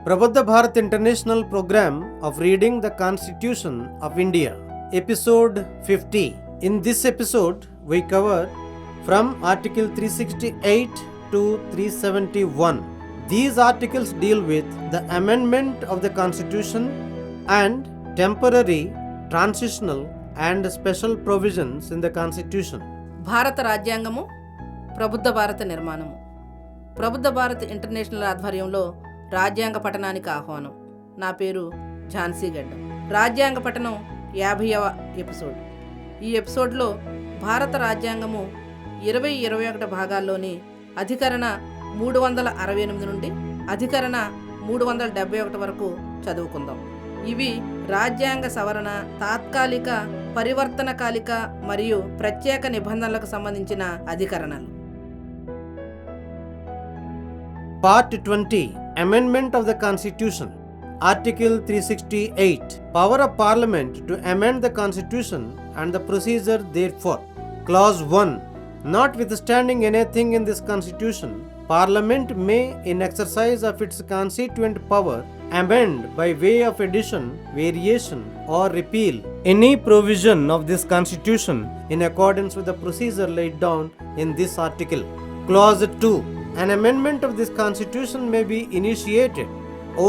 Prabuddha Bharat International Program of Reading the Constitution of India, Episode 50. In this episode, we cover from Article 368 to 371. These articles deal with the amendment of the Constitution and temporary, transitional and special provisions in the Constitution. భారత రాజ్యాంగము, ప్రబుద్ధ భారత నిర్మాణము. Prabuddha Bharat international ఆధ్వర్యంలో రాజ్యాంగ పఠనానికి ఆహ్వానం. నా పేరు ఝాన్సీ గడ్డం. రాజ్యాంగ పఠనం 50వ ఎపిసోడ్. ఈ ఎపిసోడ్లో భారత రాజ్యాంగము 20-21 భాగాల్లోని అధికరణ 368 నుండి అధికరణ 371 వరకు చదువుకుందాం. ఇవి రాజ్యాంగ సవరణ, తాత్కాలిక, పరివర్తనకాలిక మరియు ప్రత్యేక నిబంధనలకు సంబంధించిన అధికరణలు. Part 20. Amendment of the Constitution. Article 368. Power of Parliament to amend the Constitution and the procedure therefore. Clause 1. Notwithstanding anything in this Constitution, Parliament may, in exercise of its constituent power, amend by way of addition, variation, or repeal any provision of this Constitution in accordance with the procedure laid down in this article. Clause 2. An amendment of this Constitution may be initiated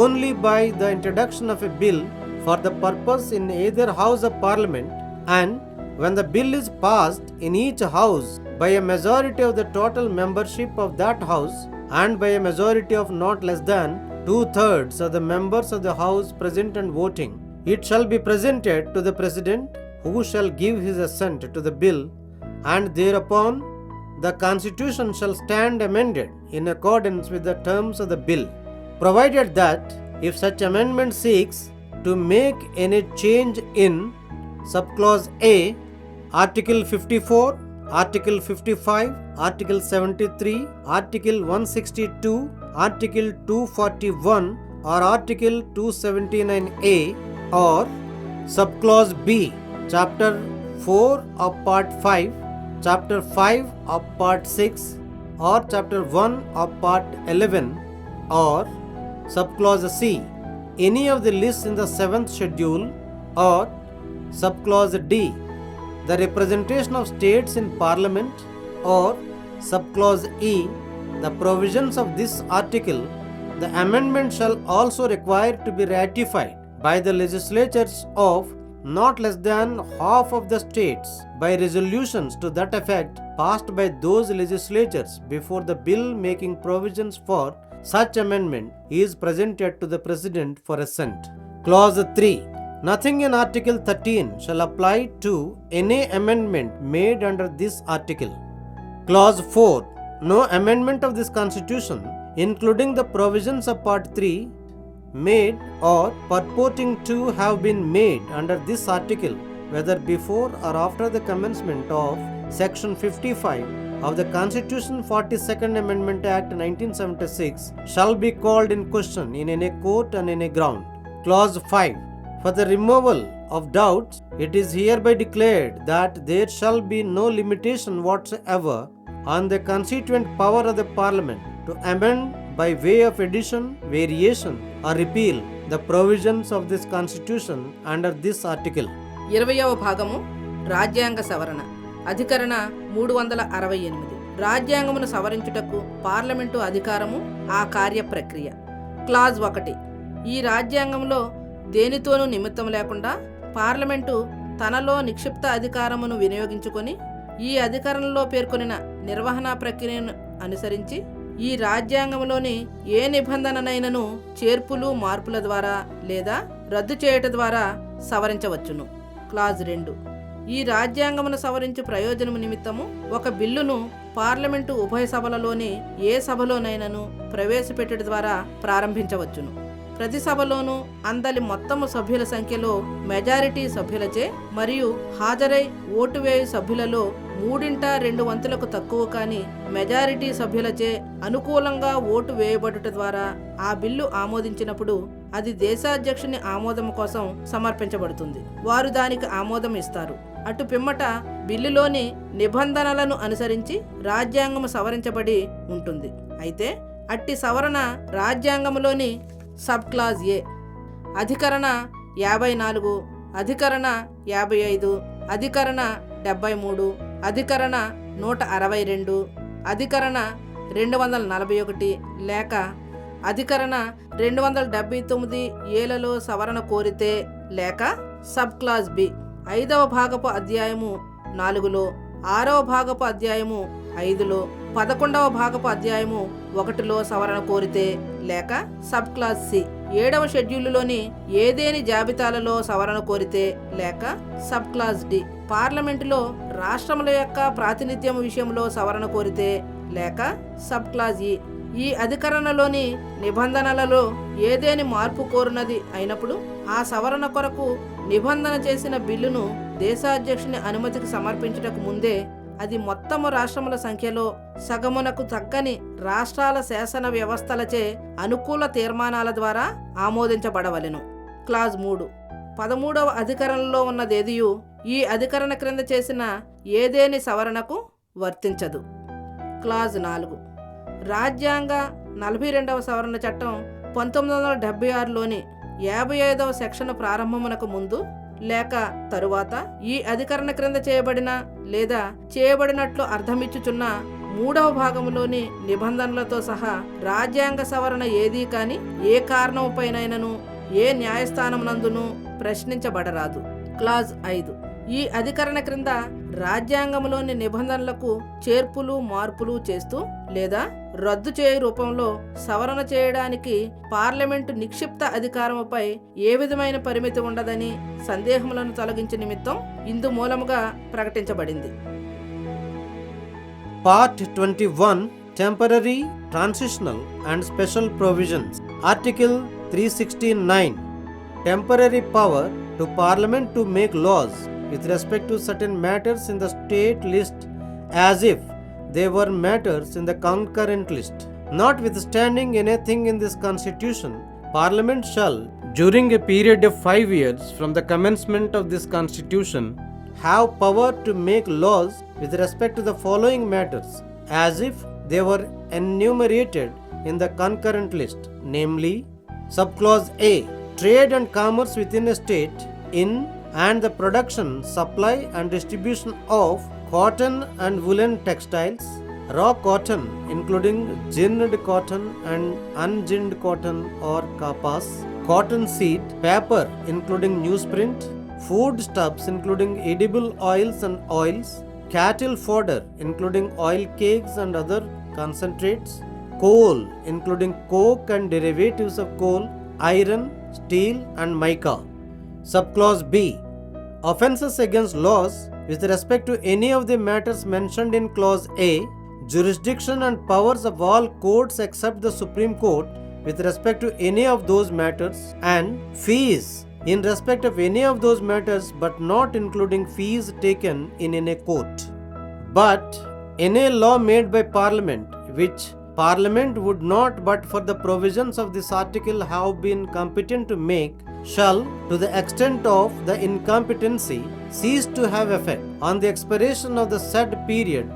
only by the introduction of a bill for the purpose in either House of Parliament, and when the bill is passed in each House by a majority of the total membership of that House and by a majority of not less than 2/3 of the members of the House present and voting, it shall be presented to the President, who shall give his assent to the bill, and thereupon the Constitution shall stand amended in accordance with the terms of the bill, provided that if such amendment seeks to make any change in subclause A, Article 54, Article 55, Article 73, Article 162, Article 241 or Article 279A, or subclause B, Chapter 4 of Part 5, Chapter 5 of Part 6 or Chapter 1 of Part 11, or subclause C, any of the lists in the 7th schedule, or subclause D, the representation of states in Parliament, or subclause E, the provisions of this article, the amendment shall also require to be ratified by the legislatures of not less than half of the states by resolutions to that effect passed by those legislatures before the bill making provisions for such amendment is presented to the President for assent. Clause 3. Nothing in Article 13 shall apply to any amendment made under this article. Clause 4. No amendment of this Constitution, including the provisions of Part 3, made or purporting to have been made under this article, whether before or after the commencement of Section 55 of the Constitution 42nd Amendment Act 1976, shall be called in question in any court on any ground. Clause 5. For the removal of doubts, it is hereby declared that there shall be no limitation whatsoever on the constituent power of the Parliament to amend by way of addition, variation or repeal the provisions of this Constitution under this article. 20వ భాగము రాజ్యాంగ సవరణ. అధికరణ 368. రాజ్యాంగమును సవరించుటకు parliament అధికారము, ఆ కార్య ప్రక్రియ. Clause 1. ఈ రాజ్యాంగంలో దేనితోనూ నిమిత్తం లేకుండా పార్లమెంటు తనలో నిక్షిప్త అధికారమును వినియోగించుకొని ఈ అధికరణలో పేర్కొనిన నిర్వహణ ప్రక్రియను అనుసరించి ఈ రాజ్యాంగంలోని ఏ నిబంధననైనను చేర్పులు, మార్పుల ద్వారా లేదా రద్దు చేయట ద్వారా సవరించవచ్చును. క్లాజ్ 2. ఈ రాజ్యాంగమును సవరించు ప్రయోజనము నిమిత్తము ఒక బిల్లును పార్లమెంటు ఉభయ సభలలోని ఏ సభలోనైనను ప్రవేశపెట్టుట ద్వారా ప్రారంభించవచ్చును. ప్రతి సభలోనూ అందలి మొత్తము సభ్యుల సంఖ్యలో మెజారిటీ సభ్యులచే మరియు హాజరై ఓటు వేయు సభ్యులలో 3/2 తక్కువ కాని మెజారిటీ సభ్యులచే అనుకూలంగా ఓటు వేయబడుట ద్వారా ఆ బిల్లు ఆమోదించినప్పుడు అది దేశాధ్యక్షుని ఆమోదం కోసం సమర్పించబడుతుంది. వారు దానికి ఆమోదం ఇస్తారు. అటు పిమ్మట బిల్లులోని నిబంధనలను అనుసరించి రాజ్యాంగము సవరించబడి ఉంటుంది. అయితే అట్టి సవరణ రాజ్యాంగంలోని సబ్ క్లాజ్ ఏ. అధికరణ 54, అధికరణ 55, అధికరణ 73, అధికరణ 162, అధికరణ 241 లేక అధికరణ 279 ఏలలో సవరణ కోరితే లేక సబ్ క్లాజ్ బి 5వ భాగపు అధ్యాయము 4లో, 6వ భాగపు అధ్యాయము 5లో, 11వ భాగపు అధ్యాయము 1లో సవరణ కోరితే లేక సబ్ క్లాజ్ సి 7వ షెడ్యూలులోని ఏదేని జాబితాలలో సవరణ కోరితే లేక సబ్ క్లాజ్ డి పార్లమెంటులో రాష్ట్రముల యొక్క ప్రాతినిధ్యం విషయంలో సవరణ కోరితే లేక సబ్ క్లాజ్ ఈ. ఈ అధికరణలోని నిబంధనలలో ఏదేని మార్పు కోరునది అయినప్పుడు ఆ సవరణ కొరకు నిబంధన చేసిన బిల్లును దేశాధ్యక్షుని అనుమతికి సమర్పించుటకు ముందే అది మొత్తము రాష్ట్రముల సంఖ్యలో సగమునకు తగ్గని రాష్ట్రాల శాసన వ్యవస్థలచే అనుకూల తీర్మానాల ద్వారా ఆమోదించబడవలెను. క్లాజ్ 3 13వ అధికరణలో ఉన్నదేదియు ఈ అధికరణ క్రింద చేసిన ఏదేని సవరణకు వర్తించదు. క్లాజ్ 4 రాజ్యాంగ 42వ సవరణ చట్టం 1976లోని 55వ సెక్షన్ ప్రారంభమునకు ముందు లేక తరువాత ఈ అధికరణ క్రింద చేయబడిన లేదా చేయబడినట్లు అర్థమిచ్చుచున్న 3వ భాగంలోని నిబంధనలతో సహా రాజ్యాంగ సవరణ ఏదీ కాని ఏ కారణంపైనైనను ఏ న్యాయస్థానమునందును ప్రశ్నించబడరాదు. క్లాజ్ 5 ఈ అధికరణ క్రింద రాజ్యాంగంలోని నిబంధనలకు చేర్పులు మార్పులు చేస్తూ లేదా రద్దు చేయు రూపంలో సవరణ చేయడానికి పార్లమెంటు నిక్షిప్త అధికారముపై ఏ విధమైన పరిమితి ఉండదని సందేహములను తొలగించే నిమిత్తం ఇందు మూలముగా ప్రకటించబడింది. Part 21 Temporary, Transitional and Special Provisions. Article 369 Temporary power to Parliament to make laws with respect to certain matters in the state list as if they were matters in the concurrent list. Notwithstanding anything in this constitution, Parliament shall, during a period of 5 years from the commencement of this constitution, have power to make laws with respect to the following matters as if they were enumerated in the concurrent list, namely, subclause A, trade and commerce within a state in and the production, supply and distribution of cotton and woolen textiles, raw cotton including ginned cotton and unginned cotton or kapas, cotton seed, paper including newsprint, food stuffs including edible oils and oils, cattle fodder including oil cakes and other concentrates, coal including coke and derivatives of coal, iron, steel and mica. Subclause B. Offences against laws with respect to any of the matters mentioned in Clause A, jurisdiction and powers of all courts except the Supreme Court with respect to any of those matters, and fees in respect of any of those matters but not including fees taken in any court. But any law made by Parliament which Parliament would not but for the provisions of this article have been competent to make shall, to the extent of the incompetency, cease to have effect on the expiration of the said period,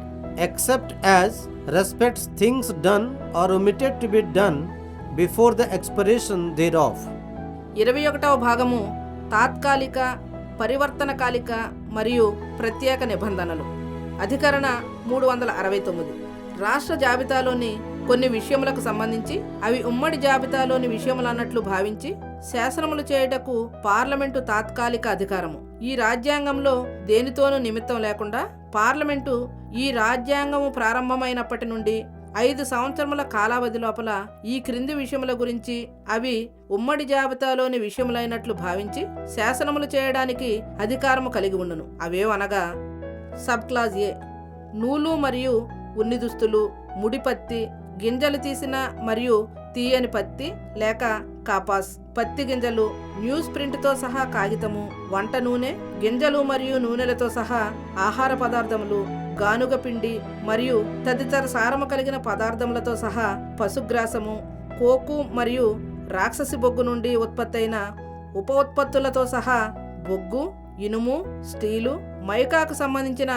except as respects things done or omitted to be done before the expiration thereof. 21వ భాగము తాత్కాలిక, పరివర్తనకాలిక మరియు ప్రత్యేక నిబంధనలు. అధికరణ 369 రాష్ట్ర జాబితాలోని కొన్ని విషయములకు సంబంధించి అవి ఉమ్మడి జాబితాలోని విషయములన్నట్లు భావించి శాసనములు చేయుటకు పార్లమెంటు తాత్కాలిక అధికారము. ఈ రాజ్యాంగంలో దేనితోనూ నిమిత్తం లేకుండా పార్లమెంటు ఈ రాజ్యాంగము ప్రారంభమైనప్పటి నుండి 5 సంవత్సరముల కాలావధి లోపల ఈ క్రింది విషయముల గురించి అవి ఉమ్మడి జాబితాలోని విషయములైనట్లు భావించి శాసనములు చేయడానికి అధికారము కలిగి ఉండును. అవేవనగా సబ్ క్లాజ్ ఏ నూలు మరియు ఉన్ని దుస్తులు, ముడిపత్తి, గింజలు తీసిన మరియు తీయని పత్తి లేక కాపాస్, పత్తి గింజలు, న్యూస్ ప్రింట్తో సహా కాగితము, వంట నూనె, గింజలు మరియు నూనెలతో సహా ఆహార పదార్థములు, గానుగ పిండి మరియు తదితర సారము కలిగిన పదార్థములతో సహా పశుగ్రాసము, కోకు మరియు రాక్షసి బొగ్గు నుండి ఉత్పత్తైన ఉప ఉత్పత్తులతో సహా బొగ్గు, ఇనుము, స్టీలు, మైకాకు సంబంధించిన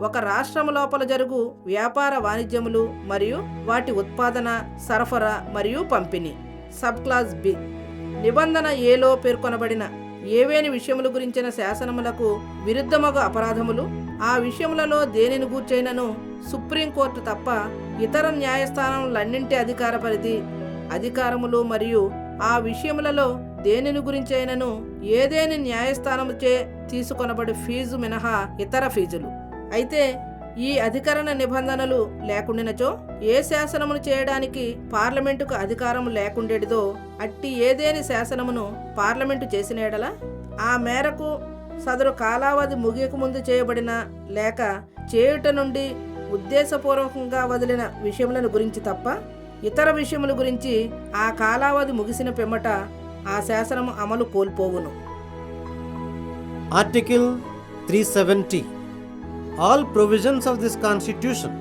ఒక రాష్ట్రము లోపల జరుగు వ్యాపార వాణిజ్యములు మరియు వాటి ఉత్పాదన, సరఫరా మరియు పంపిణీ. Sub clause B. నిబంధన ఏలో పేర్కొనబడిన ఏవేని విషయముల గురించిన శాసనములకు విరుద్ధమగు అపరాధములు ఆ విషయములలో దేనిని గూర్చైనను సుప్రీంకోర్టు తప్ప ఇతర న్యాయస్థానములన్నింటి అధికార పరిధి, అధికారములు మరియు ఆ విషయములలో దేనిని గురించైనను ఏదేని న్యాయస్థానముచే తీసుకొనబడి ఫీజు మినహా ఇతర ఫీజులు. అయితే ఈ అధికరణ నిబంధనలు లేకుండినచో ఏ శాసనమును చేయడానికి పార్లమెంటుకు అధికారం లేకుండేటిదో అట్టి ఏదేని శాసనమును పార్లమెంటు చేసిన ఎడల ఆ మేరకు సదరు కాలావధి ముగియక ముందు చేయబడిన లేక చేయుట నుండి ఉద్దేశపూర్వకంగా వదిలిన విషయములను గురించి తప్ప ఇతర విషయముల గురించి ఆ కాలావధి ముగిసిన పిమ్మట ఆ శాసనము అమలు కోల్పోవును. Article 370. All provisions of this Constitution,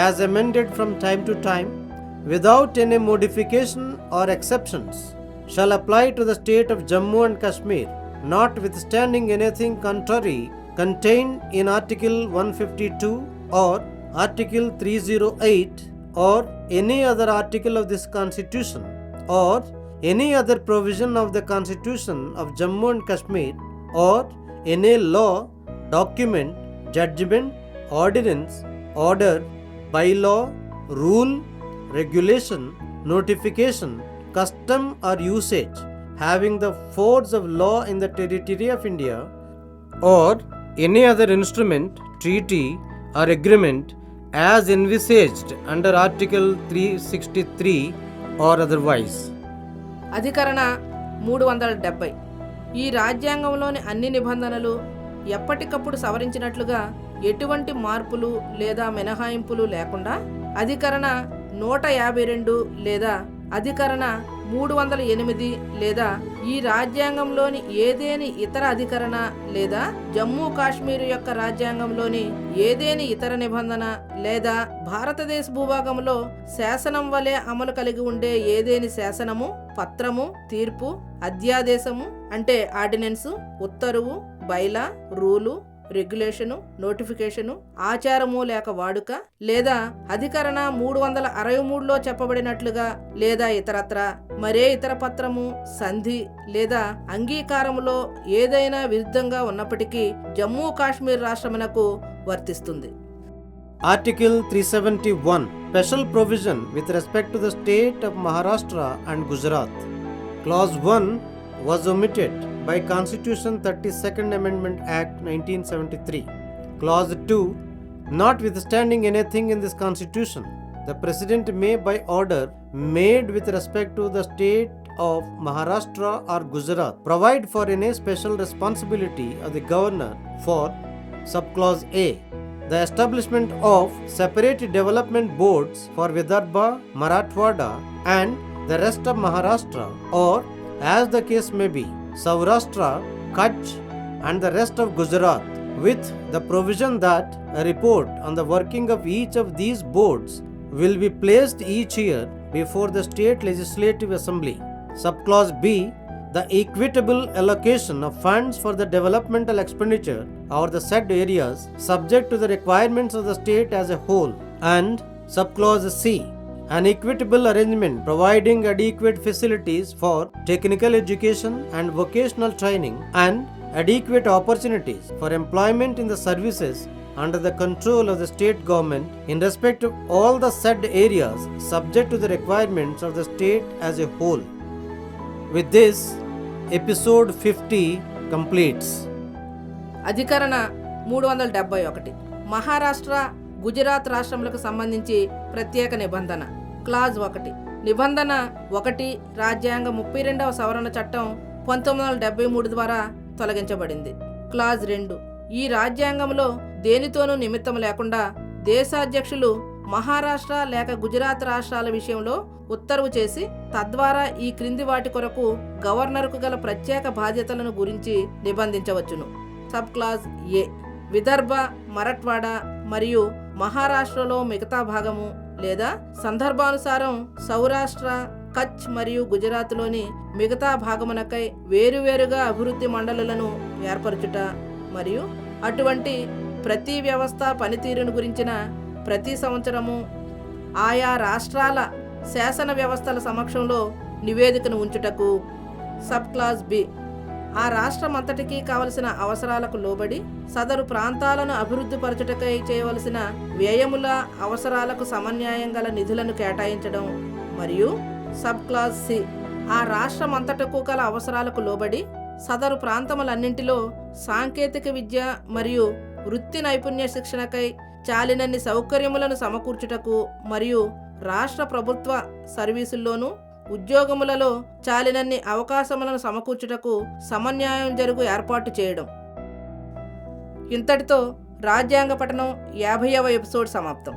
as amended from time to time, without any modification or exceptions, shall apply to the state of Jammu and Kashmir, notwithstanding anything contrary contained in Article 152 or Article 308 or any other article of this Constitution or any other provision of the Constitution of Jammu and Kashmir or any law, document, judgment, ordinance, order, bylaw, rule, regulation, notification, custom or usage having the force of law in the territory of India or any other instrument, treaty or agreement as envisaged under Article 363 or otherwise. అధికరణ 370. ఈ రాజ్యాంగంలోని అన్ని నిబంధనలు ఎప్పటికప్పుడు సవరించినట్లుగా ఎటువంటి మార్పులు లేదా మినహాయింపులు లేకుండా అధికరణ 152 లేదా అధికరణ 308 లేదా ఈ రాజ్యాంగంలోని ఏదేని ఇతర అధికరణ లేదా జమ్మూ కాశ్మీర్ యొక్క రాజ్యాంగంలోని ఏదేని ఇతర నిబంధన లేదా భారతదేశ భూభాగంలో శాసనం వలె అమలు కలిగి ఉండే ఏదేని శాసనము, పత్రము, తీర్పు, అధ్యాదేశము అంటే ఆర్డినెన్సు, ఉత్తర్వు, బైలా, రూలు, రెగ్యులేషను, నోటిఫికేషను, ఆచారము లేక వాడుక లేదా అధికరణ 363లో చెప్పబడినట్లుగా లేదా ఇతరత్ర మరే ఇతర పత్రము, సంధి లేదా అంగీకారములో ఏదైనా విరుద్ధంగా ఉన్నప్పటికీ జమ్మూ కాశ్మీర్ రాష్ట్రమునకు వర్తిస్తుంది. Article 371. Special provision with respect to the state of Maharashtra and Gujarat. Clause 1 was omitted by Constitution 32nd Amendment Act 1973. Clause 2. Notwithstanding anything in this Constitution, the President may by order made with respect to the state of Maharashtra or Gujarat provide for any special responsibility of the governor for subclause A. The establishment of separate development boards for Vidarbha, Marathwada and the rest of Maharashtra or as the case may be, Saurashtra, Kutch and the rest of Gujarat with the provision that a report on the working of each of these boards will be placed each year before the State Legislative Assembly. Subclause B. The equitable allocation of funds for the developmental expenditure over the said areas subject to the requirements of the state as a whole. And subclause C. An equitable arrangement providing adequate facilities for technical education and vocational training and adequate opportunities for employment in the services under the control of the state government in respect of all the said areas subject to the requirements of the state as a whole. With this, episode 50 completes. అధికరణ 371. మహారాష్ట్ర, గుజరాత్ రాష్ట్రములకు సంబంధించి ప్రత్యేక నిబంధన. Clause 1. నిబంధన 1 రాజ్యాంగ 32వ సవరణ చట్టం 1973 ద్వారా తొలగించబడింది. క్లాజ్ 2. ఈ రాజ్యాంగంలో దేనితోనూ నిమిత్తం లేకుండా దేశాధ్యక్షులు మహారాష్ట్ర లేక గుజరాత్ రాష్ట్రాల విషయంలో ఉత్తర్వు చేసి తద్వారా ఈ క్రింది వాటి కొరకు గవర్నర్కు గల ప్రత్యేక బాధ్యతలను గురించి నిబంధించవచ్చును. Sub clause A. Vidarbha, Marathwada మరియు మహారాష్ట్రలో మిగతా భాగము లేదా సందర్భానుసారం సౌరాష్ట్ర, కచ్ మరియు గుజరాత్లోని మిగతా భాగమునకై వేరువేరుగా అభివృద్ధి మండలులను ఏర్పరచుట మరియు అటువంటి ప్రతి వ్యవస్థ పనితీరును గురించిన ప్రతి సంవత్సరము ఆయా రాష్ట్రాల శాసన వ్యవస్థల సమక్షంలో నివేదికను ఉంచుటకు. సబ్ క్లాజ్ బి ఆ రాష్ట్రమంతటికీ కావలసిన అవసరాలకు లోబడి సదరు ప్రాంతాలను అభివృద్ధి పరచుటకై చేయవలసిన వ్యయముల అవసరాలకు సమన్యాయం గల నిధులను కేటాయించడం. మరియు సబ్ క్లాజ్ సి ఆ రాష్ట్రమంతటకు గల అవసరాలకు లోబడి సదరు ప్రాంతములన్నింటిలో సాంకేతిక విద్య మరియు వృత్తి నైపుణ్య శిక్షణకై చాలినన్ని సౌకర్యములను సమకూర్చుటకు మరియు రాష్ట్ర ప్రభుత్వ సర్వీసుల్లోనూ ఉద్యోగములలో చాలినన్ని అవకాశములను సమకూర్చుటకు సమన్యాయం జరుగు ఏర్పాటు చేయడం. ఇంతటితో రాజ్యాంగ పఠనం 50వ ఎపిసోడ్ సమాప్తం.